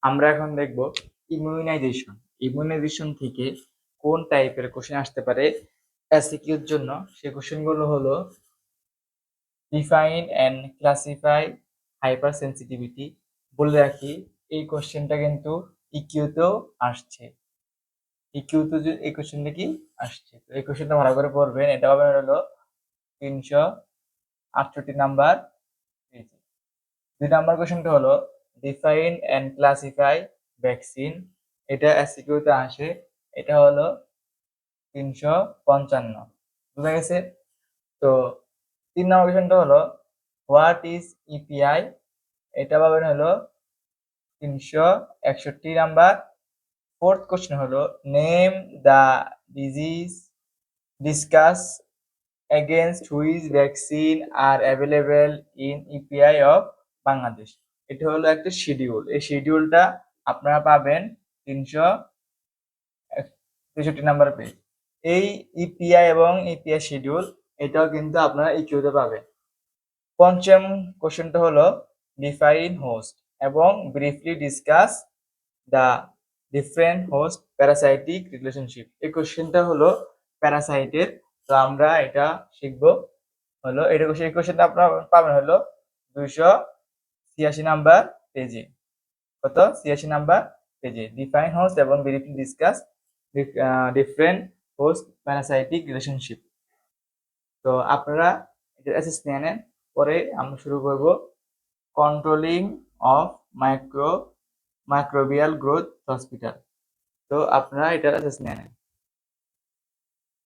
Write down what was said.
আমরা এখন দেখব ইমিউনাইজেশন। ইমিউনাইজেশন থেকে কোন টাইপের কোশ্চেন আসতে পারে এসিকিউর জন্য। সেই কোশ্চেনগুলো হলো define and classify hyper sensitivity. বলে রাখি এই কোশ্চেনটা কিন্তু ইকিউতেও আসছে। ইকিউতে এই কোশ্চেনটা কি আসছে, তো এই কোশ্চেনটা ভালো করে পড়বেন। এটা হবে হলো 368 নাম্বার পেজে। 2 নাম্বার কোশ্চেনটা হলো ডিফাইন অ্যান্ড ক্লাসিফাই ভ্যাকসিন। এটা এসিকিউতে আসে। এটা হলো 355। বুঝা গেছে? তো 3 নম্বর কোশ্চেনটা হলো হোয়াট ইজ ইপিআই। এটা পাবেন হলো 361 নাম্বার। 4th কোশ্চেন হলো name the disease discuss against which vaccine are available in EPI of Bangladesh. এটা হলো একটা শিডিউল। এই শিডিউলটা আপনারা পাবেন 363 নাম্বার পেজ। এই ইপিআই এবং ইপিআই শিডিউল এটাও কিন্তু আপনারা ইকিউতে পাবেন। 5ম কোশ্চেনটা হলো ডিফাইন হোস্ট এবং briefly discuss the different host parasitic relationship. এই কোশ্চেনটা হলো প্যারাসাইটের। তো আমরা এটা শিখবো হলো এটা এই কোশ্চেনটা আপনারা পাবেন হলো 286 নাম্বার পেজে। কত? 86 নাম্বার পেজে। ডিফাইন হোস্ট এবং briefly discuss different host parasitic relationship. তো আপনারা এটা অ্যাসেস নিয়ে নেন। পরে আমরা শুরু করব controlling of microbial growth hospital. তো আপনারা এটা অ্যাসেস নিয়ে নেন।